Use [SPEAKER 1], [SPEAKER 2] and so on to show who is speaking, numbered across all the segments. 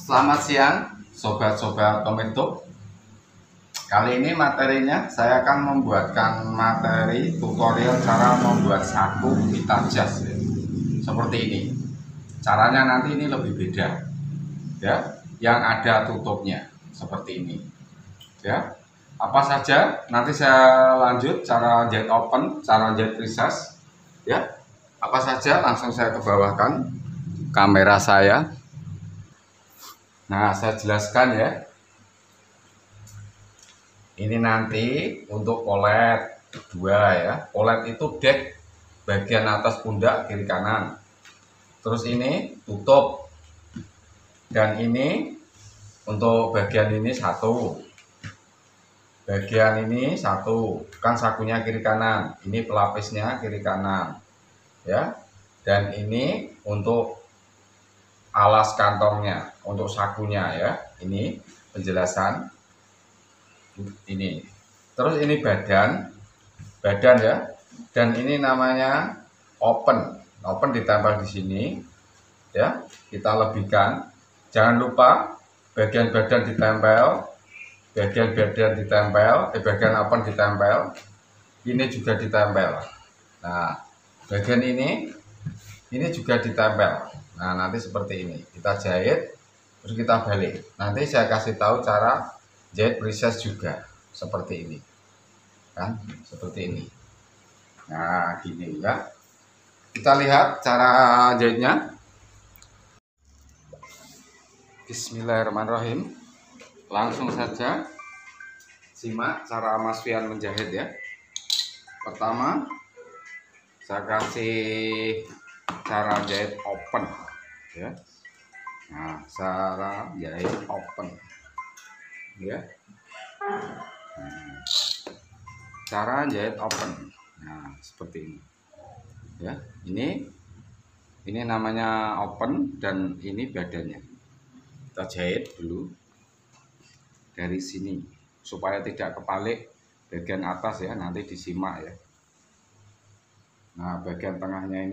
[SPEAKER 1] Selamat siang sobat-sobat Tometo. Kali ini materinya saya akan membuatkan materi tutorial cara membuat saku pita jas ya. Seperti ini. Caranya nanti ini lebih beda ya, yang ada tutupnya seperti ini ya. Apa saja nanti saya lanjut cara jet open, cara jet recess ya. Apa saja langsung saya ke bawahkan kamera saya. Nah, saya jelaskan ya. Ini nanti untuk polet dua ya. Polet itu deck bagian atas pundak kiri kanan. Terus ini tutup. Dan ini untuk bagian ini satu. Bagian ini satu. Kan sakunya kiri kanan. Ini pelapisnya kiri kanan. Ya. Dan ini untuk alas kantongnya, untuk sakunya ya. Ini penjelasan. Ini terus ini badan ya, dan ini namanya open ditempel di sini ya. Kita lebihkan, jangan lupa bagian badan ditempel, bagian open ditempel, ini juga ditempel. Nah, bagian ini juga ditempel. Nah, nanti seperti ini kita jahit, terus kita balik. Nanti saya kasih tahu cara jahit recess juga seperti ini kan, seperti ini. Nah, gini ya, kita lihat cara jahitnya. Bismillahirrahmanirrahim. Langsung saja simak cara Mas Fian menjahit ya. Pertama saya kasih cara jahit open ya. Nah, cara jahit open ya. Cara jahit open. Nah, seperti ini ya. Ini namanya open dan ini badannya. Kita jahit dulu dari sini supaya tidak kebalik bagian atas ya, nanti disimak ya. Nah, bagian tengahnya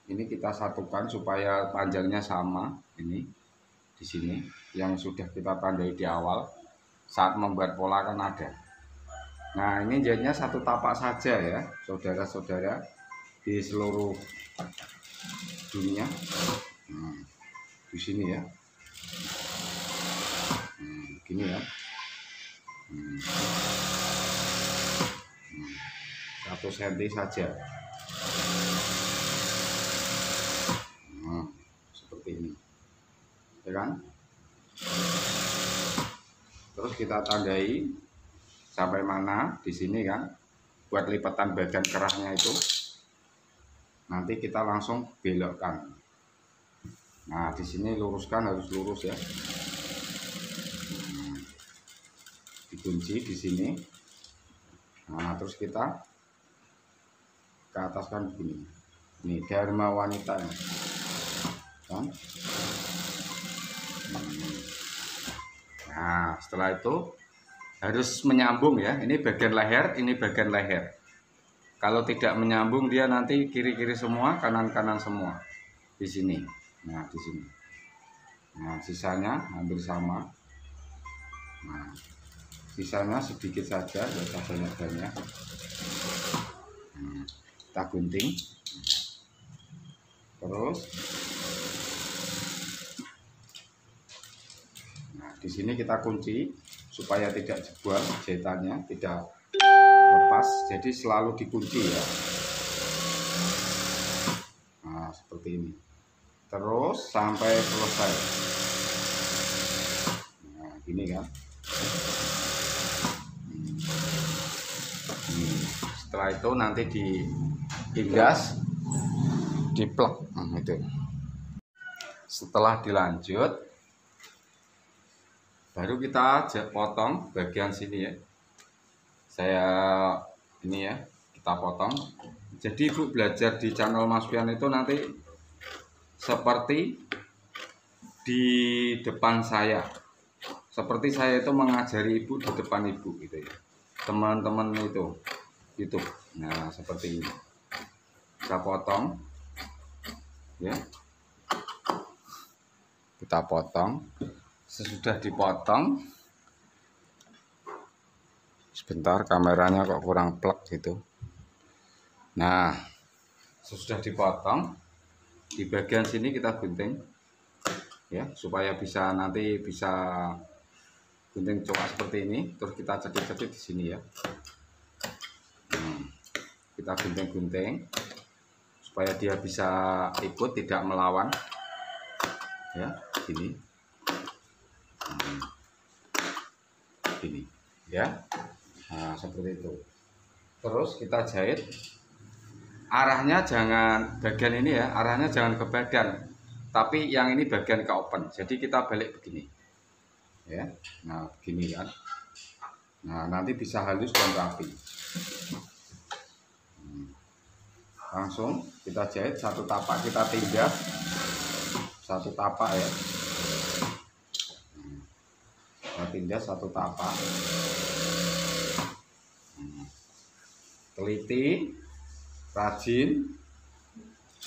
[SPEAKER 1] ini kita satukan supaya panjangnya sama. Ini di sini yang sudah kita tandai di awal saat membuat pola kan ada. Nah, ini jahitnya satu tapak saja ya, saudara-saudara di seluruh dunia. Nah, di sini ya. Gini ya. 1 cm saja. Nah, seperti ini. Ya kan? Terus kita tandai sampai mana di sini kan, buat lipatan bagian kerahnya itu. Nanti kita langsung belokkan. Nah, di sini luruskan, harus lurus ya. Dikunci di sini. Nah, terus kita ke atas kan begini. Ini Dharma wanita kan? Nah, setelah itu harus menyambung ya. Ini bagian leher, ini bagian leher. Kalau tidak menyambung dia nanti kiri-kiri semua, kanan-kanan semua di sini. Nah, di sini. Nah, sisanya hampir sama. Nah, sisanya sedikit saja, tidak banyak-banyak. Nah, kita gunting. Terus di sini kita kunci supaya tidak jebol jahitannya, tidak lepas, jadi selalu dikunci ya. Nah, seperti ini terus sampai selesai. Nah, gini kan. Setelah itu nanti diindas, diplek itu. Setelah dilanjut baru kita potong bagian sini ya. Saya ini ya, kita potong. Jadi Ibu belajar di channel Mas Fian itu nanti seperti di depan saya. Seperti saya itu mengajari Ibu di depan Ibu gitu ya. Teman-teman itu YouTube. Nah, seperti ini. Kita potong ya. kita potong. Sesudah dipotong, sebentar kameranya kok kurang plek gitu. Nah, sesudah dipotong, di bagian sini kita gunting ya, supaya bisa nanti bisa gunting coak seperti ini. Terus kita cekik-cekik di sini ya. Kita gunting-gunting supaya dia bisa ikut, tidak melawan ya, gini. Gini ya. Nah, seperti itu. Terus kita jahit. Arahnya jangan bagian ini ya, arahnya jangan ke badan, tapi yang ini bagian ke open. Jadi kita balik begini ya. Nah, begini kan. Nah, nanti bisa halus dan rapi. Langsung kita jahit satu tapak, kita tindas satu tapak ya. Kita tindas satu tapak. Teliti, rajin,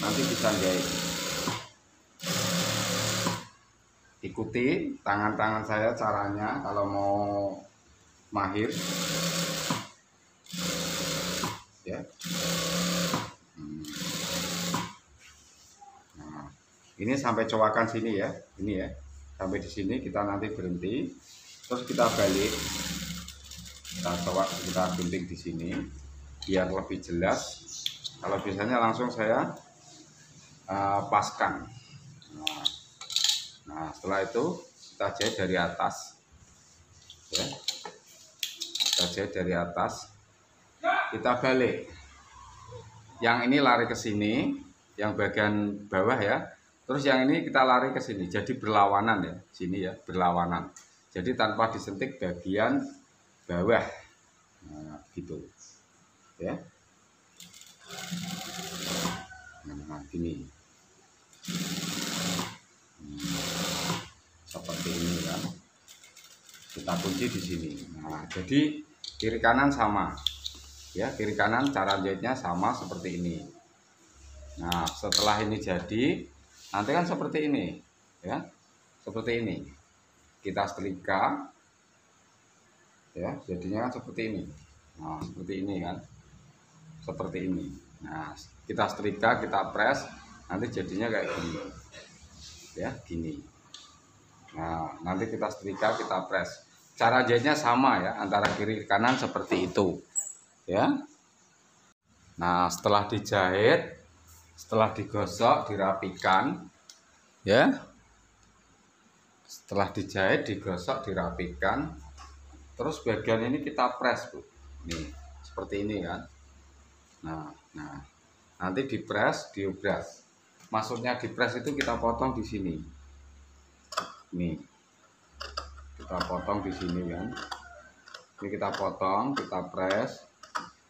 [SPEAKER 1] nanti bisa jahit. Ikuti tangan-tangan saya caranya kalau mau mahir ya. Nah, ini sampai cowakan sini ya, ini ya, sampai di sini kita nanti berhenti, terus kita balik, kita cowak, kita gunting di sini biar lebih jelas. Kalau biasanya langsung saya paskan. Nah, setelah itu kita jahit dari atas ya. Kita jahit dari atas, kita balik. Yang ini lari ke sini, yang bagian bawah ya. Terus yang ini kita lari ke sini, jadi berlawanan ya, sini ya, berlawanan. Jadi tanpa disentik bagian bawah. Nah, gitu ya. Nah, gini. Seperti ini kan. Kita kunci di sini. Nah, jadi kiri kanan sama. Ya, kiri kanan cara jahitnya sama seperti ini. Nah, setelah ini jadi, nanti kan seperti ini, ya. Seperti ini. Kita setrika. Ya, jadinya kan seperti ini. Nah, seperti ini kan. Seperti ini. Nah, kita setrika, kita press, nanti jadinya kayak gini. Ya, gini. Nah, nanti kita setrika, kita press. Cara jahitnya sama ya, antara kiri kanan seperti itu. Ya. Nah, setelah dijahit, setelah digosok, dirapikan, ya. Setelah dijahit, digosok, dirapikan, terus bagian ini kita press, Bu. Nih, seperti ini kan. Nah, nanti dipres, diobras. Maksudnya dipres itu kita potong di sini. Nih, kita potong di sini kan. Ini kita potong, kita pres,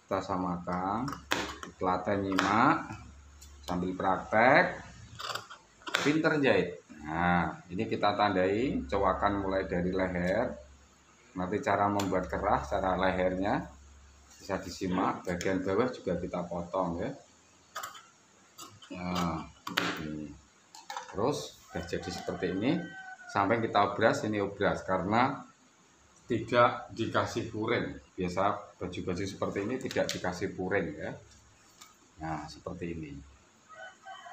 [SPEAKER 1] kita samakan, telaten nyimak, sambil praktek, pinter jahit. Nah, ini kita tandai cowakan mulai dari leher. Nanti cara membuat kerah, cara lehernya bisa disimak. Bagian bawah juga kita potong ya. Nah, ini. Terus sudah jadi seperti ini. Sampai kita obras, ini obras karena tidak dikasih puring. Biasa baju-baju seperti ini tidak dikasih puring ya. Nah, seperti ini.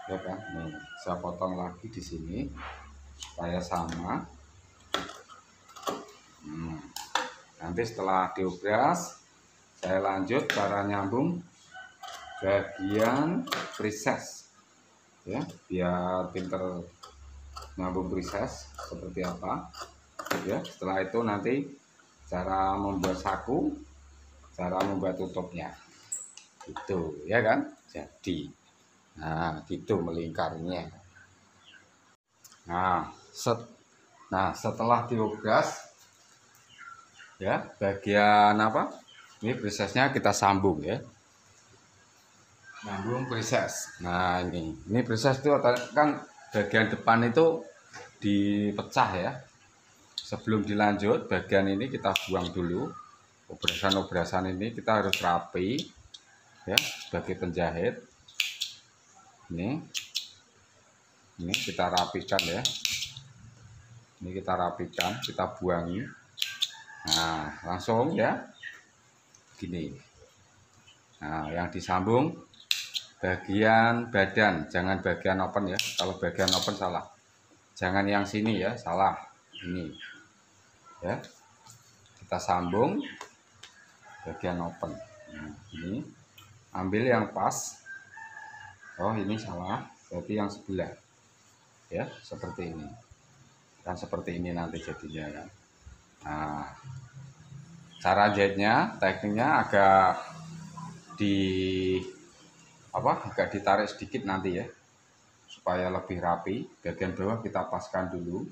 [SPEAKER 1] Ya kan? Nih, saya potong lagi di sini supaya sama. Nanti setelah diobras, saya lanjut cara nyambung bagian prises. Ya, biar pinter nyambung prises seperti apa. Ya, setelah itu nanti cara membuat saku, cara membuat tutupnya. Gitu, ya kan? Jadi, nah, gitu melingkarnya. Nah, setelah diobras, ya, bagian apa? Ini prisesnya kita sambung ya. Nyambung prises. Nah, ini prises itu kan bagian depan itu dipecah ya. Sebelum dilanjut, bagian ini kita buang dulu. Obrasan-obrasan ini kita harus rapi ya sebagai penjahit. Ini kita rapikan ya. Ini kita rapikan, kita buangi. Nah, langsung ya gini. Nah, yang disambung bagian badan, jangan bagian open ya. Kalau bagian open salah. Jangan yang sini ya, salah. Ini ya. Kita sambung bagian open. Nah, ini ambil yang pas. Oh, ini salah, berarti yang sebelah ya, seperti ini kan, seperti ini nanti jadinya kan. Nah, cara jahitnya, tekniknya agak agak ditarik sedikit nanti ya, supaya lebih rapi. Bagian bawah kita paskan dulu,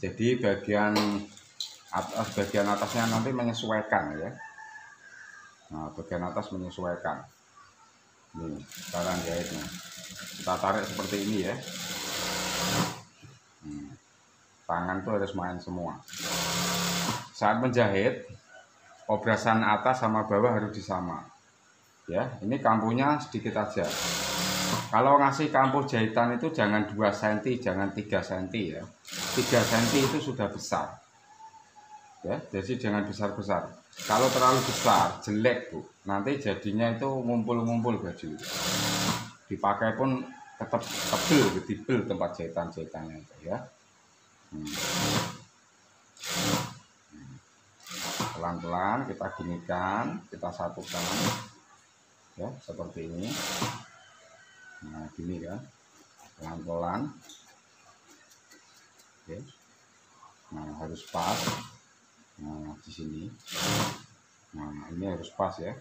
[SPEAKER 1] jadi bagian atasnya nanti menyesuaikan ya. Nah, bagian atas menyesuaikan. Nih, cara jahitnya kita tarik seperti ini ya. Tangan tuh harus main semua. Saat menjahit, obrasan atas sama bawah harus disama. Ya, ini kampuhnya sedikit aja. Kalau ngasih kampuh jahitan itu jangan 2 cm, jangan 3 cm ya. 3 cm itu sudah besar. Ya, jadi jangan besar-besar. Kalau terlalu besar, jelek Bu. Nanti jadinya itu ngumpul-ngumpul baju. Dipakai pun tetap tebel tempat jahitan-jahitannya itu ya. Pelan-pelan kita ginikan, kita satukan ya, seperti ini. Nah, gini kan, pelan-pelan. Oke. Nah, harus pas. Nah, di sini. Nah, ini harus pas ya.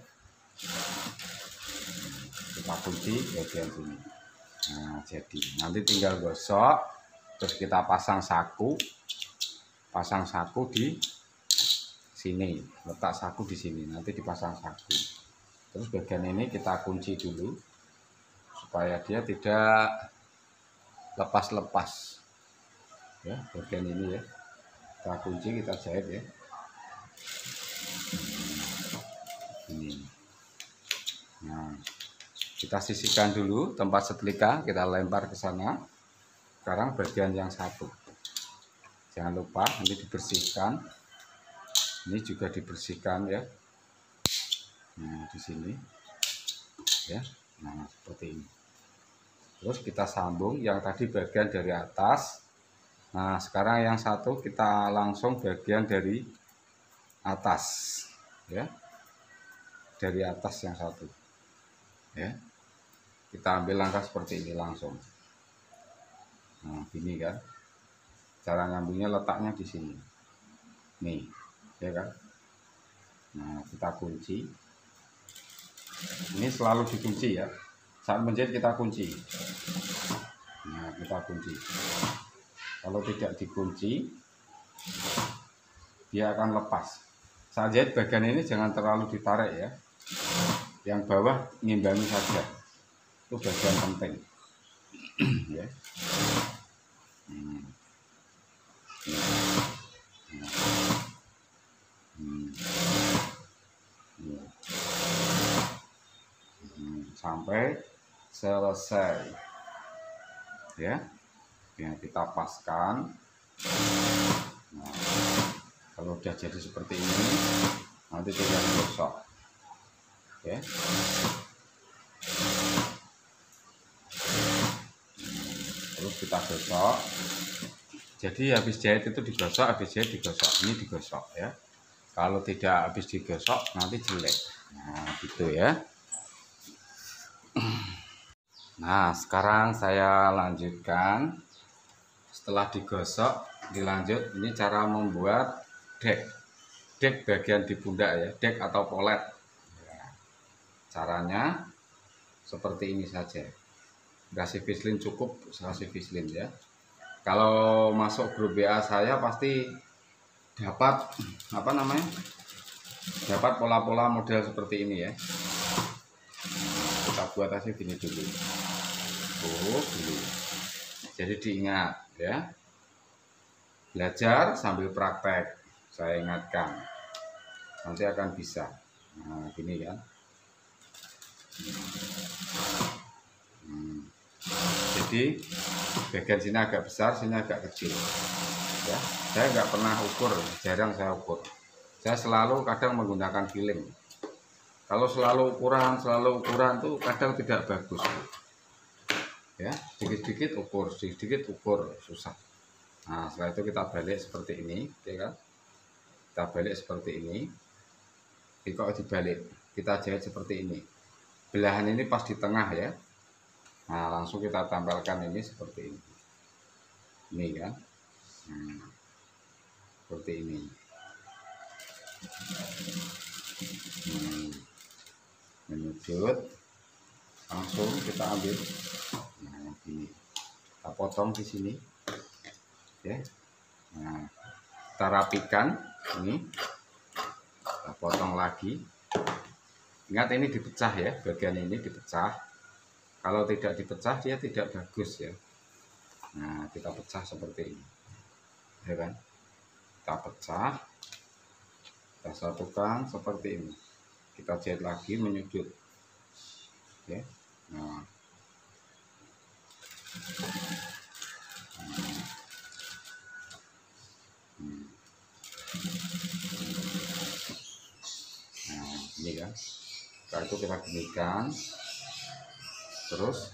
[SPEAKER 1] Kita kunci bagian sini. Nah, jadi nanti tinggal gosok, terus kita pasang saku di sini, letak saku di sini, nanti dipasang saku. Terus bagian ini kita kunci dulu supaya dia tidak lepas-lepas ya. Bagian ini ya kita kunci, kita jahit ya. Ini. Nah, kita sisihkan dulu tempat setrika, kita lempar ke sana. Sekarang bagian yang satu, jangan lupa nanti dibersihkan. Ini juga dibersihkan ya. Nah, di sini ya. Nah, seperti ini. Terus kita sambung yang tadi bagian dari atas. Nah, sekarang yang satu kita langsung bagian dari atas ya. Dari atas yang satu ya. Kita ambil langkah seperti ini langsung. Nah, gini kan. Cara nyambungnya letaknya di sini. Nih, ya kan? Nah, kita kunci. Ini selalu dikunci ya. Saat menjahit kita kunci. Nah, kita kunci. Kalau tidak dikunci, dia akan lepas. Saat jahit bagian ini jangan terlalu ditarik ya. Yang bawah ngimbangi saja. Itu bagian penting. Ya. Sampai selesai ya. Yang kita paskan. Nah, kalau udah jadi seperti ini, nanti tinggal gosok ya. Terus kita gosok. Jadi habis jahit itu digosok, habis jahit digosok. Ini digosok ya. Kalau tidak habis digosok nanti jelek. Nah, gitu ya. Nah, sekarang saya lanjutkan. Setelah digosok, dilanjut. Ini cara membuat dek bagian di pundak ya, dek atau polet. Caranya seperti ini saja. Kasih Vaseline cukup, kasih Vaseline ya. Kalau masuk grup WA saya pasti dapat dapat pola-pola model seperti ini ya. Kita buat aja gini dulu. Dulu. Jadi diingat ya. Belajar sambil praktek. Saya ingatkan. Nanti akan bisa. Nah, gini kan. Jadi bagian sini agak besar, sini agak kecil. ya. Saya nggak pernah ukur, jarang saya ukur. Saya selalu kadang menggunakan feeling. Kalau selalu ukuran tuh kadang tidak bagus, ya. Sedikit-sedikit ukur, susah. Nah, setelah itu kita balik seperti ini, ya kan? Kita balik seperti ini. Kalau dibalik, kita jahit seperti ini. Belahan ini pas di tengah ya. Nah, langsung kita tempelkan ini seperti ini. Ini kan. Seperti ini. Menyudut, langsung kita ambil. Nah, ini kita potong di sini, ya. Nah, kita rapikan ini, kita potong lagi. Ingat ini dipecah ya, bagian ini dipecah. Kalau tidak dipecah dia tidak bagus ya. Nah, kita pecah seperti ini, ya kan? Kita pecah, kita satukan seperti ini. Kita jahit lagi menyudut, ya. Nah, ini kan. Setelah itu kita ginikan, terus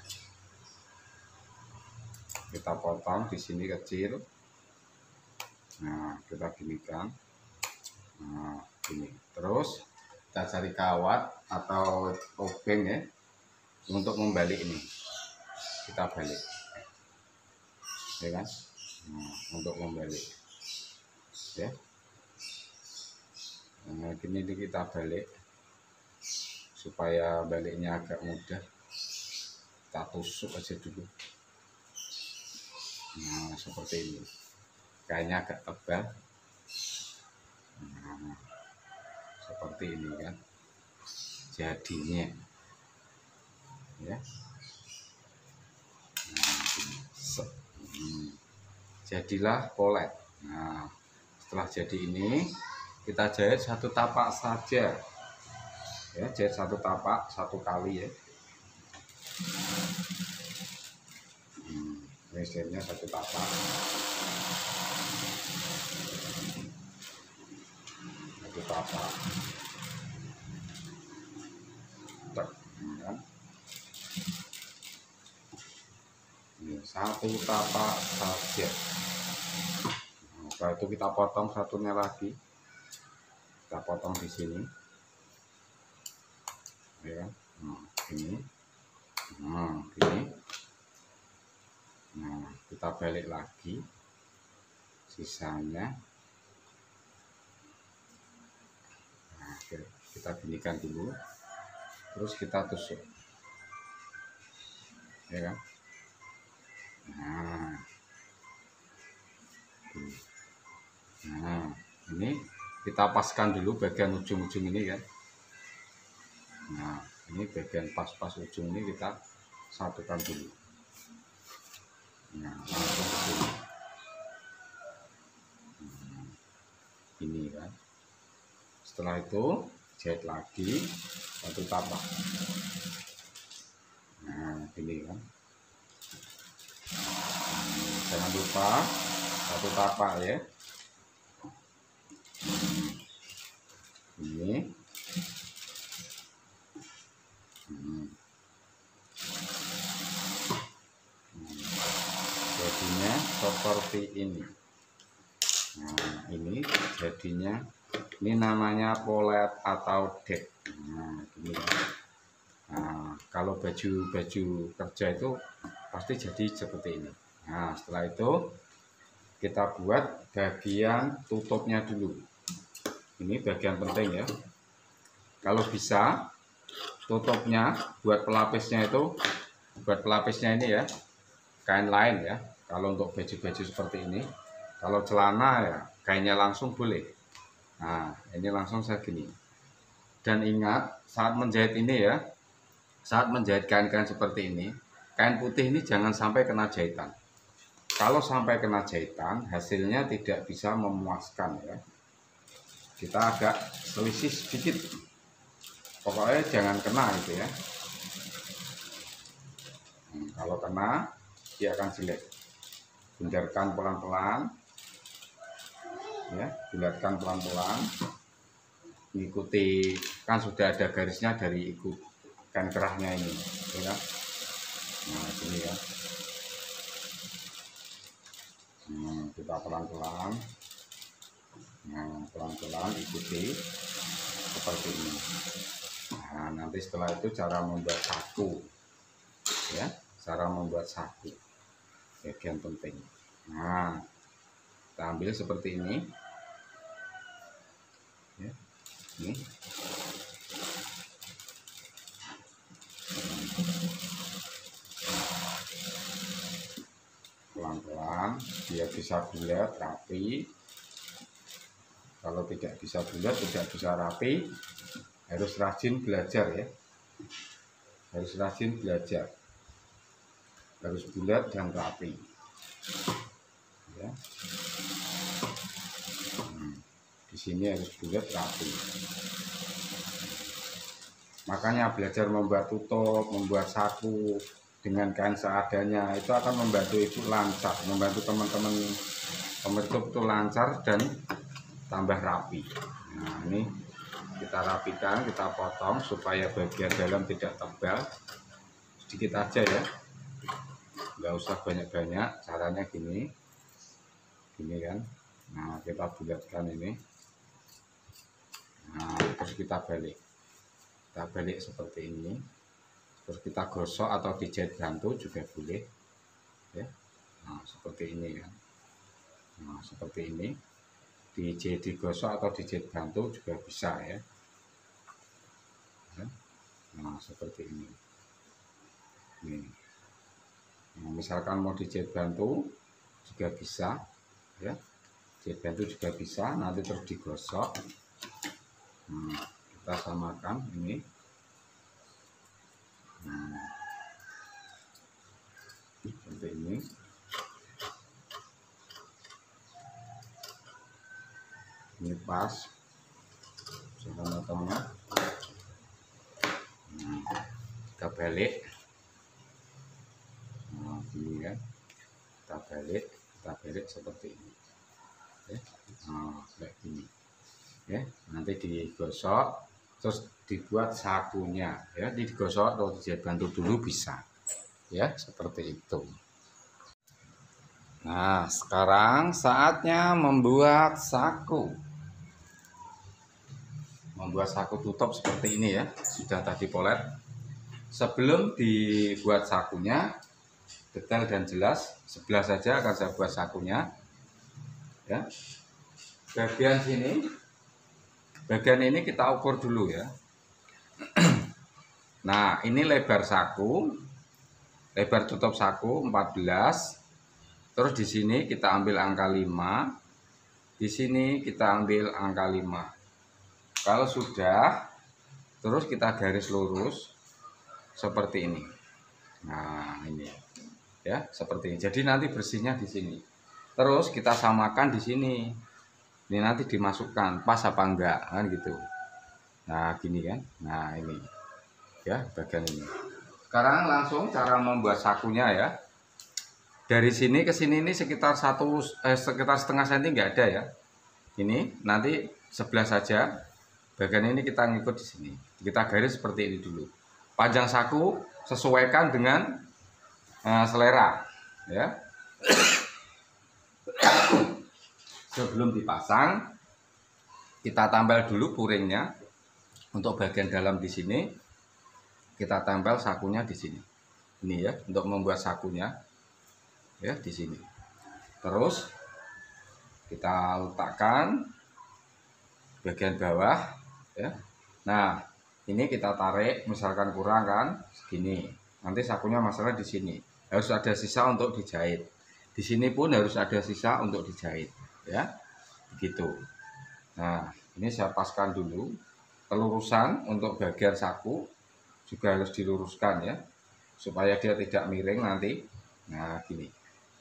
[SPEAKER 1] kita potong di sini kecil. Nah, kita ginikan. Nah, ini terus kita cari kawat atau obeng ya untuk membalik ini. Kita balik, ya kan? Nah, untuk membalik, ya. Nah, gini kita balik supaya baliknya agak mudah. Kita tusuk aja dulu. Nah, seperti ini. Kayaknya agak tebal. Nah, seperti ini kan jadinya, ya. Nah, jadilah polet. Nah, setelah jadi ini kita jahit satu tapak saja, ya. Jahit satu tapak satu kali ya. Mesinnya satu tapak, satu tapak. Ini satu tapak saja. Nah, setelah itu kita potong satunya lagi. Kita potong di sini, ya. Nah, ini. Nah, ini. Nah, kita balik lagi sisanya. Nah, kita ginikan dulu, terus kita tusuk, ya kan? Nah, ini kita paskan dulu bagian ujung-ujung ini kan. Nah, ini bagian pas-pas ujung ini kita satukan dulu. Nah, langsung ke sini. Ini kan. Setelah itu jahit lagi satu tapak. Nah, ini kan. Jangan lupa satu tapak ya. Ini. Jadinya seperti ini. Nah, ini jadinya, ini namanya polet atau dek. Nah, ini. Nah, kalau baju kerja itu pasti jadi seperti ini. Nah, setelah itu kita buat bagian tutupnya dulu. Ini bagian penting ya. Kalau bisa tutupnya buat pelapisnya ini ya, kain lain ya. Kalau untuk baju-baju seperti ini, kalau celana ya kainnya langsung boleh. Nah, ini langsung saya gini. Dan ingat saat menjahit ini ya, saat menjahit kain-kain seperti ini, kain putih ini jangan sampai kena jahitan. Kalau sampai kena jahitan, hasilnya tidak bisa memuaskan ya. Kita agak selisih sedikit. Pokoknya jangan kena itu ya. Kalau kena, dia akan jelek. Bendarkan pelan-pelan. ya, bulatkan pelan-pelan, mengikuti, kan sudah ada garisnya dari ikut kain kerahnya ini, ya. Nah sini ya, kita pelan-pelan, nah pelan-pelan ikuti seperti ini. Nah nanti setelah itu cara membuat saku, ya, cara membuat saku bagian penting. Nah kita ambil seperti ini, ya, ini. Pelan-pelan biar bisa bulat rapi. Kalau tidak bisa bulat, tidak bisa rapi, harus rajin belajar ya, harus rajin belajar, harus bulat dan rapi ya. Di sini harus bulat rapi. Makanya belajar membuat tutup, membuat saku dengan kain seadanya itu akan membantu itu lancar, membantu teman-teman pemetup itu lancar dan tambah rapi. Nah ini kita rapikan, kita potong supaya bagian dalam tidak tebal, sedikit aja ya, nggak usah banyak-banyak. Caranya gini kan. Nah kita bulatkan ini, nah terus kita balik seperti ini. Terus kita gosok atau dijahit bantu juga boleh ya. Nah seperti ini kan. Nah seperti ini, dijahit, digosok atau dijahit bantu juga bisa ya. Nah seperti ini. Nah, misalkan mau dijahit bantu juga bisa ya, jahit bantu juga bisa, nanti terus digosok. Nah, kita samakan ini. Nah, seperti ini. Ini pas potongnya. Nah, kita balik. Nah, gini kan, kita balik seperti ini ya. Nah, kayak gini ya. Nanti digosok terus dibuat sakunya ya, digosok atau dijahit bantu dulu bisa ya, seperti itu. Nah sekarang saatnya membuat saku. Membuat saku tutup seperti ini ya, sudah tadi polet. Sebelum dibuat sakunya detail dan jelas, sebelah saja akan saya buat sakunya ya. Bagian ini kita ukur dulu ya. Nah ini lebar saku, lebar tutup saku 14. Terus di sini kita ambil angka 5, di sini kita ambil angka 5. Kalau sudah, terus kita garis lurus seperti ini. Nah ini ya, seperti ini. Jadi nanti bersihnya di sini. Terus kita samakan di sini. Ini nanti dimasukkan pas apa enggak kan gitu. Nah gini kan. Nah ini ya bagian ini. Sekarang langsung cara membuat sakunya ya. Dari sini ke sini ini sekitar setengah senti nggak ada ya. Ini nanti sebelah saja. Bagian ini kita ngikut di sini. Kita garis seperti ini dulu. Panjang saku sesuaikan dengan selera ya. Sebelum dipasang kita tambal dulu puringnya. Untuk bagian dalam di sini kita tempel sakunya di sini. Ini ya, untuk membuat sakunya ya di sini. Terus kita letakkan bagian bawah ya. Nah ini kita tarik, misalkan kurang kan segini, nanti sakunya masalah di sini harus ada sisa untuk dijahit. Di sini pun harus ada sisa untuk dijahit ya, begitu. Nah ini saya paskan dulu. Kelurusan untuk bagian saku juga harus diluruskan ya, supaya dia tidak miring nanti. Nah gini,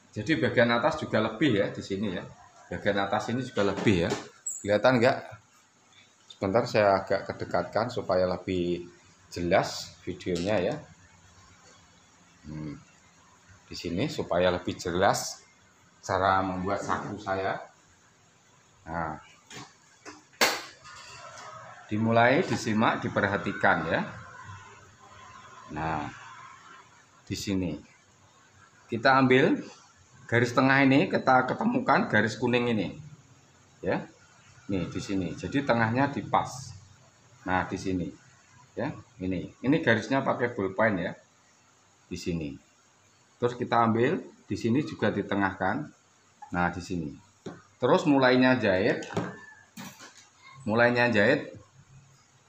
[SPEAKER 1] jadi bagian atas juga lebih ya di sini ya, bagian atas ini juga lebih ya, kelihatan enggak? Sebentar saya agak kedekatkan supaya lebih jelas videonya ya. Di sini supaya lebih jelas cara membuat saku saya. Nah, dimulai, disimak, diperhatikan ya. Nah, di sini kita ambil garis tengah ini, kita ketemukan garis kuning ini ya. Nih di sini, jadi tengahnya dipas. Nah di sini ya, ini garisnya pakai ballpoint ya, di sini. Terus kita ambil di sini juga ditengahkan. Nah di sini. Terus mulainya jahit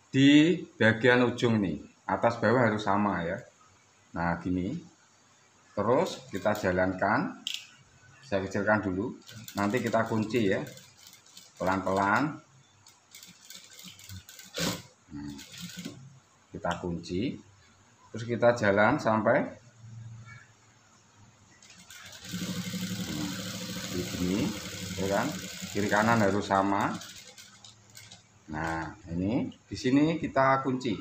[SPEAKER 1] di bagian ujung ini, atas bawah harus sama ya. Nah gini. Terus kita jalankan, saya kecilkan dulu, nanti kita kunci ya, pelan-pelan. Kita kunci, terus kita jalan sampai di sini ya kan, kiri kanan harus sama. Nah ini di sini kita kunci.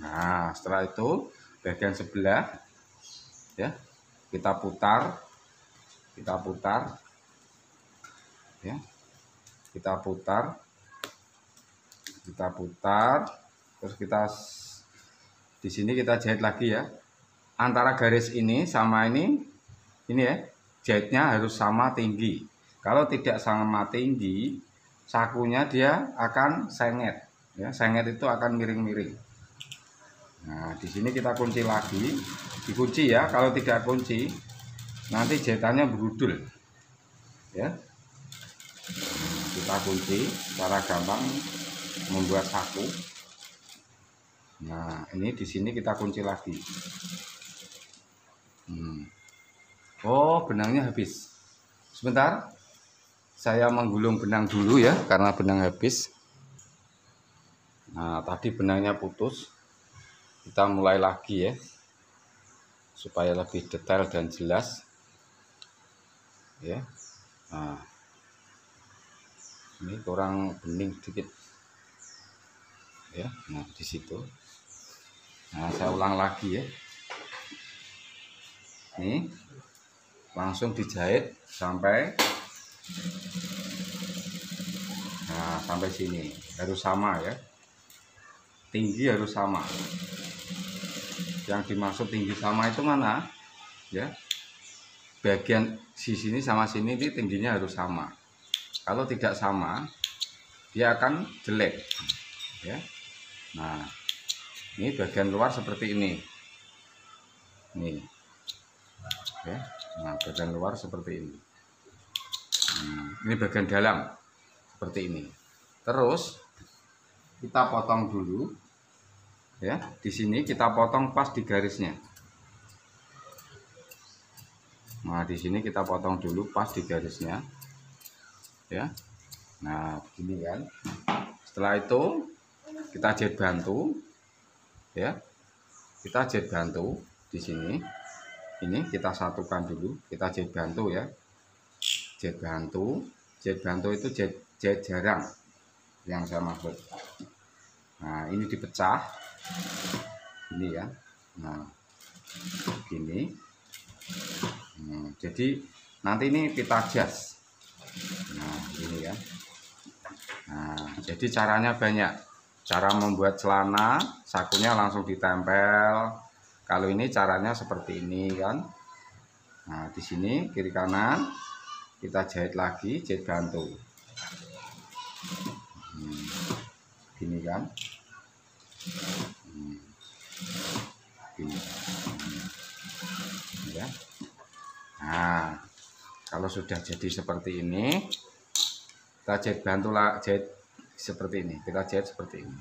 [SPEAKER 1] Nah setelah itu bagian sebelah ya, kita putar ya, kita putar, terus kita di sini kita jahit lagi ya. Antara garis ini sama ini ya, jahitnya harus sama tinggi. Kalau tidak sama tinggi, sakunya dia akan sengit ya, sengit itu akan miring-miring. Nah di sini kita kunci lagi, dikunci ya, kalau tidak kunci nanti jahitannya berudul ya. Kita kunci secara gampang membuat saku. Nah ini di sini kita kunci lagi. Oh benangnya habis, sebentar saya menggulung benang dulu ya, karena benang habis. Nah tadi benangnya putus, kita mulai lagi ya, supaya lebih detail dan jelas ya. Nah ini kurang bening sedikit ya. Nah di situ, nah saya ulang lagi ya. Ini langsung dijahit sampai, nah sampai sini harus sama ya, tinggi harus sama. Yang dimaksud tinggi sama itu mana ya, bagian sini sama sini ini tingginya harus sama. Kalau tidak sama dia akan jelek ya. Nah ini bagian luar seperti ini nih ya. Nah bagian luar seperti ini. Ini bagian dalam seperti ini. Terus kita potong dulu ya, di sini kita potong pas di garisnya. Nah di sini kita potong dulu pas di garisnya ya. Nah begini kan. Setelah itu kita jahit bantu ya, kita jahit bantu di sini. Ini kita satukan dulu, kita jahit bantu ya. Jahit bantu itu jahit jarang yang saya maksud. Nah ini dipecah ini ya. Nah begini. Jadi nanti ini pita jas. Nah ini ya. Nah jadi caranya banyak, cara membuat celana sakunya langsung ditempel. Kalau ini caranya seperti ini kan. Nah di sini kiri kanan kita jahit lagi, jahit bantu. Gini kan. Gini. Ya. Nah kalau sudah jadi seperti ini, kita jahit bantu lah, jahit seperti ini, kita jahit seperti ini.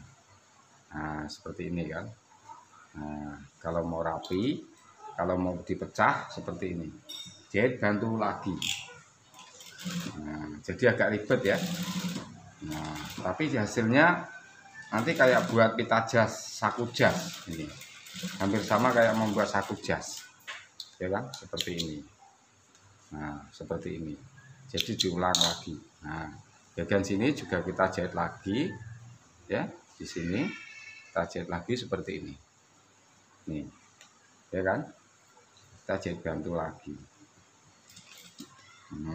[SPEAKER 1] Nah seperti ini kan. Nah kalau mau rapi, kalau mau dipecah seperti ini, jahit bantu lagi. Nah jadi agak ribet ya. Nah tapi hasilnya nanti kayak buat pita jas, saku jas ini, hampir sama kayak membuat saku jas ya kan, seperti ini. Nah seperti ini, jadi diulang lagi. Nah bagian sini juga kita jahit lagi ya, di sini kita jahit lagi seperti ini nih ya kan, kita jahit bantu lagi.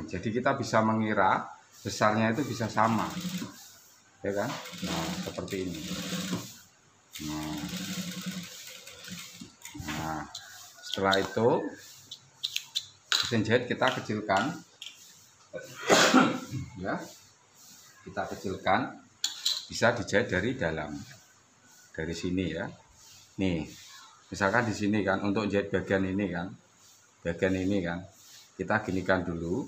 [SPEAKER 1] Jadi kita bisa mengira besarnya itu bisa sama, ya kan? Nah, seperti ini. Nah, setelah itu mesin jahit kita kecilkan, ya, kita kecilkan, bisa dijahit dari dalam, dari sini ya. Nih, misalkan di sini kan, untuk jahit bagian ini kan, kita ginikan dulu,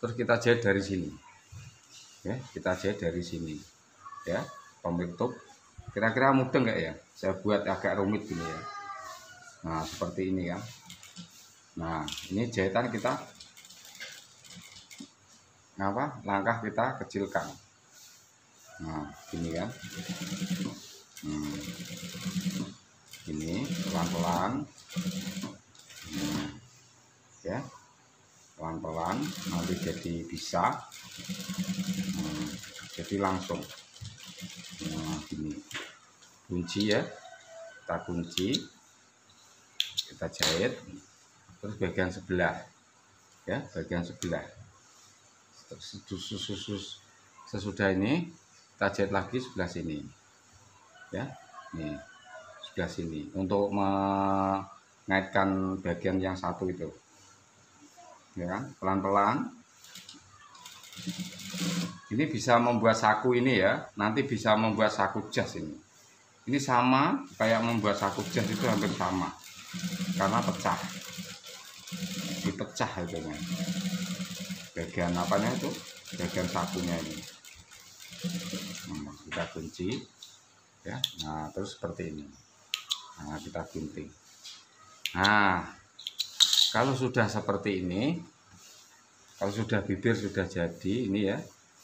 [SPEAKER 1] terus kita jahit dari sini, ya, kita jahit dari sini, ya, penutup. Kira-kira mudah nggak ya? Saya buat agak rumit gini ya. Nah, seperti ini kan. Nah, ini jahitan kita langkah kita kecilkan. Nah, gini kan. Ini pelan-pelan. Ya. Pelan-pelan nanti jadi bisa. Jadi langsung. Nah, gini. Kunci ya. Kita kunci. Kita jahit. Terus bagian sebelah, ya, bagian sebelah. Sesudah ini kita jahit lagi sebelah sini, ya, nih sebelah sini untuk mengaitkan bagian yang satu itu, ya kan, pelan-pelan. Ini bisa membuat saku ini ya, nanti bisa membuat saku jas ini. Ini sama kayak membuat saku jas, itu hampir sama karena pecah. Dipecah itu kan, bagian apanya itu, bagian sakunya ini. Kita kunci ya. Nah, terus seperti ini. Nah, kita gunting. Nah, kalau sudah seperti ini, kalau sudah bibir sudah jadi ini ya,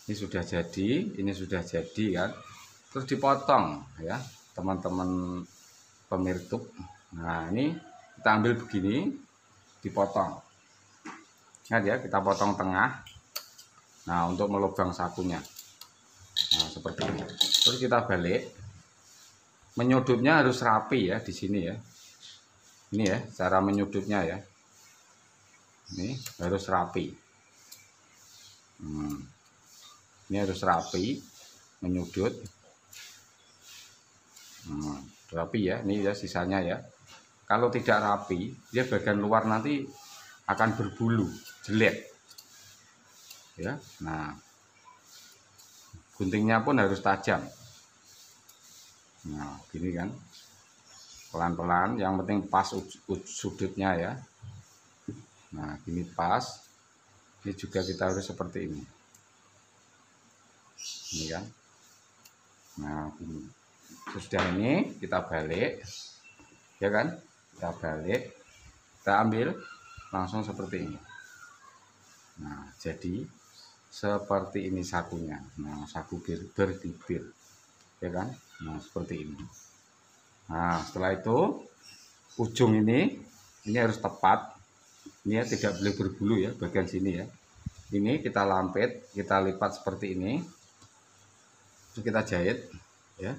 [SPEAKER 1] ini sudah jadi kan, terus dipotong ya teman-teman pemirsa. Nah, ini kita ambil begini, dipotong. Nah, ya, kita potong tengah. Nah, untuk melubang sakunya. Nah, seperti ini. Terus kita balik. Menyudutnya harus rapi ya di sini ya. Ini ya, cara menyudutnya ya. Ini harus rapi. Ini harus rapi, menyudut. Rapi ya, ini ya sisanya ya. Kalau tidak rapi, dia bagian luar nanti akan berbulu, jelek. Ya, nah, guntingnya pun harus tajam. Nah, gini kan, pelan-pelan. Yang penting pas sudutnya ya. Nah, gini pas. Ini juga kita harus seperti ini. Ini kan. Nah, gini. Sudah ini kita balik, ya kan? Kita balik, kita ambil. Langsung seperti ini. Nah, jadi seperti ini sakunya. Nah, saku berbibir, ya kan? Nah, seperti ini. Nah, setelah itu ujung ini harus tepat. Ini ya, tidak boleh berbulu ya bagian sini ya. Ini kita lampit, kita lipat seperti ini. Terus kita jahit ya.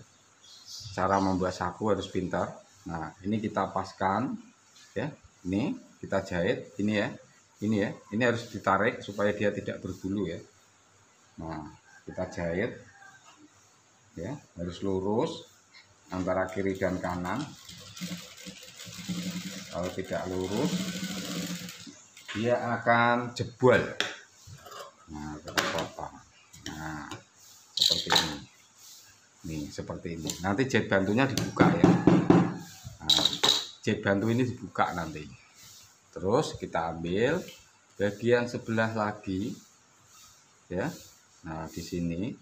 [SPEAKER 1] Cara membuat saku harus pintar. Nah, ini kita paskan ya. Ini kita jahit ini ya, ini harus ditarik supaya dia tidak berbulu ya. Nah, kita jahit ya, harus lurus antara kiri dan kanan. Kalau tidak lurus dia akan jebol. Nah, kita potong. Nah, seperti ini. Nih, seperti ini. Nanti jahit bantunya dibuka ya. Nah, jahit bantu ini dibuka nanti. Terus kita ambil bagian sebelah lagi ya. Nah, di sini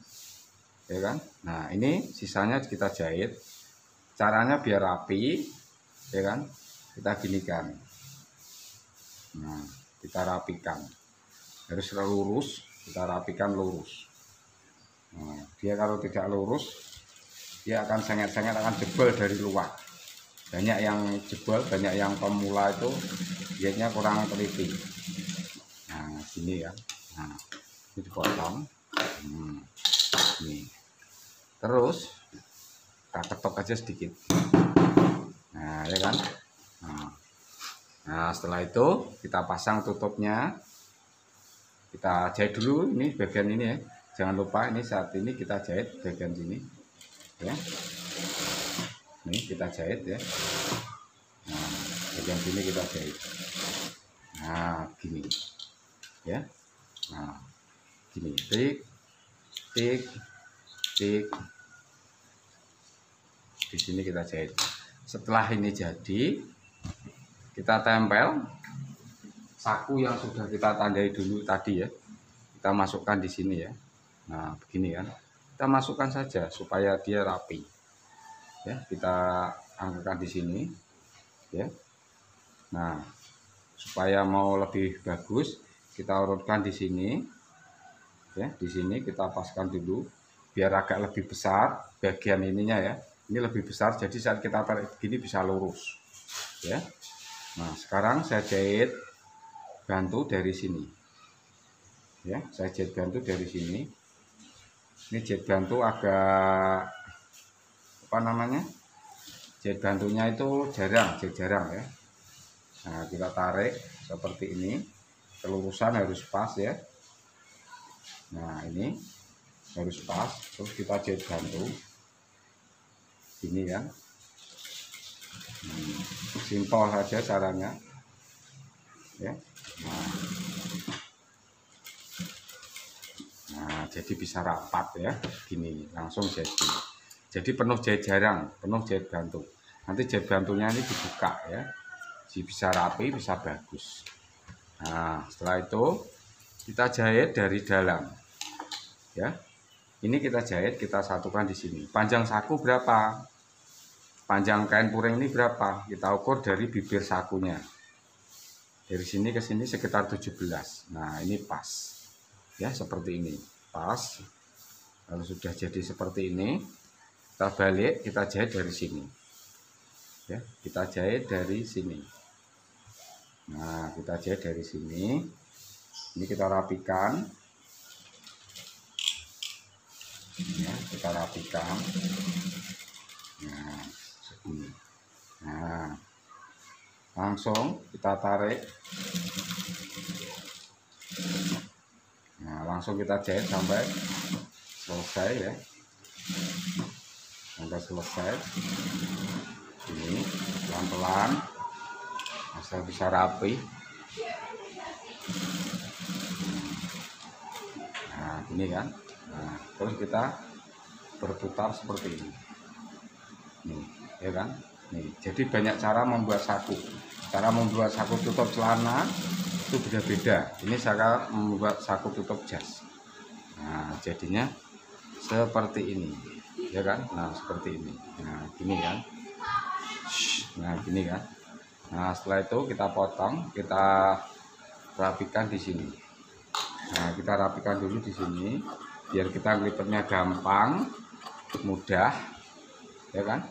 [SPEAKER 1] ya kan. Nah, ini sisanya kita jahit. Caranya biar rapi ya kan. Kita ginikan. Nah, kita rapikan. Harus lurus, kita rapikan lurus. Nah, dia kalau tidak lurus dia akan sengit-sengit, akan jebol dari luar. Banyak yang jebol, banyak yang pemula itu jahitnya kurang teliti. Nah, sini ya. Nah, ini dipotong. Nih. Terus kita ketok aja sedikit. Nah, ya kan? Nah, setelah itu kita pasang tutupnya. Kita jahit dulu ini bagian ini ya. Jangan lupa ini saat ini kita jahit bagian sini ya. Ini kita jahit ya. Nah, bagian sini kita jahit. Nah, gini ya. Nah, gini, tik tik tik. Di sini kita jahit. Setelah ini jadi, kita tempel saku yang sudah kita tandai dulu tadi ya. Kita masukkan di sini ya. Nah, begini kan. Kita masukkan saja supaya dia rapi. Ya, kita angkat di sini ya. Nah, supaya mau lebih bagus, kita urutkan di sini. Ya, di sini kita paskan dulu biar agak lebih besar bagian ininya ya. Ini lebih besar, jadi saat kita tarik begini bisa lurus ya. Nah, sekarang saya jahit bantu dari sini ya. Saya jahit bantu dari sini. Ini jahit bantu agak apa namanya, jahit bantunya itu jarang ya. Nah, kita tarik seperti ini, kelurusan harus pas ya. Nah, ini harus pas, terus kita jahit bantu ini kan. Simpel saja caranya ya. Nah, jadi bisa rapat ya, gini langsung jadi penuh jahit jarang, penuh jahit bantu. Nanti jahit bantunya ini dibuka ya, jadi bisa rapi, bisa bagus. Nah, setelah itu kita jahit dari dalam ya. Ini kita jahit, kita satukan di sini. Panjang saku berapa? Panjang kain puring ini berapa? Kita ukur dari bibir sakunya. Dari sini ke sini sekitar 17. Nah, ini pas. Ya, seperti ini. Pas. Lalu sudah jadi seperti ini, kita balik, kita jahit dari sini. Ya, kita jahit dari sini. Nah, kita jahit dari sini. Ini kita rapikan. Ya, kita rapikan. Nah, segini. Nah, langsung kita tarik. Nah, langsung kita jahit sampai selesai ya. Sampai selesai. Ini pelan-pelan asal bisa rapi. Nah, ini kan. Nah, terus kita berputar seperti ini. Nih, ya kan? Nih, jadi banyak cara membuat saku. Cara membuat saku tutup celana itu beda-beda. Ini saya membuat saku tutup jas. Nah, jadinya seperti ini, ya kan? Nah, seperti ini. Nah, gini kan? Nah, gini kan? Nah, setelah itu kita potong, kita rapikan di sini. Nah, kita rapikan dulu di sini, biar kita ngelipetnya gampang, mudah, ya kan?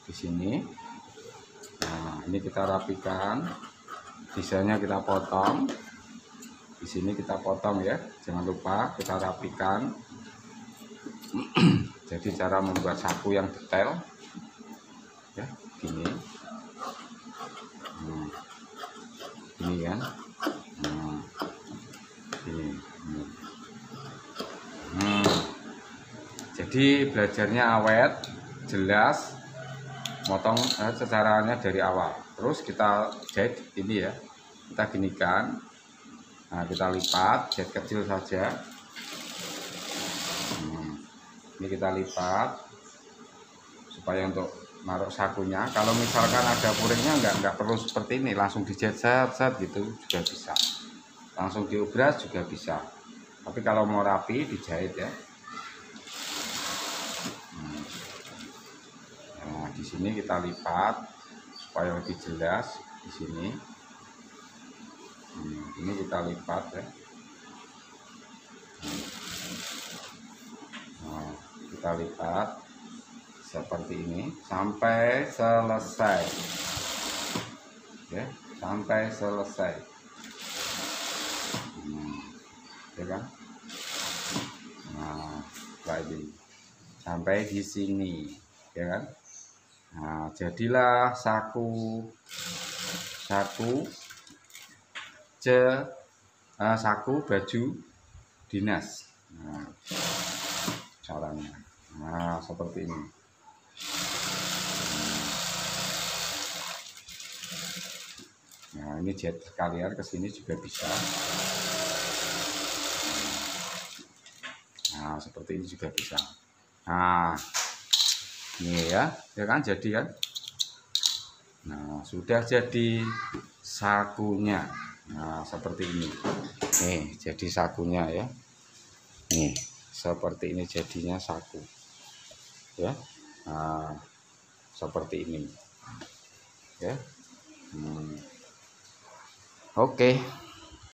[SPEAKER 1] Di sini. Nah, ini kita rapikan, desainnya kita potong. Di sini kita potong ya, jangan lupa kita rapikan. Jadi cara membuat saku yang detail, ya, gini. Ini kan. Jadi belajarnya awet, jelas, motong caranya dari awal. Terus kita jahit ini ya, kita ginikan. Nah, kita lipat, jahit kecil saja. Ini kita lipat supaya untuk naruh sakunya. Kalau misalkan ada puringnya nggak perlu seperti ini, langsung dijahit set gitu juga bisa. Langsung diobras juga bisa. Tapi kalau mau rapi dijahit ya. Nah, di sini kita lipat supaya lebih jelas di sini. Ini kita lipat ya. Nah, kita lipat seperti ini sampai selesai. Ya, sampai selesai. Ya kan? Nah, lagi sampai di sini, ya kan? Nah, jadilah saku saku baju dinas. Nah, caranya. Nah, seperti ini. Nah, ini jahit sekalian ke sini juga bisa. Nah, seperti ini juga bisa. Nah, ini ya kan jadi kan. Nah, sudah jadi sakunya. Nah, seperti ini. Nih, jadi sakunya ya. Nih, seperti ini jadinya saku. Ya. Nah, seperti ini. Ya. Oke.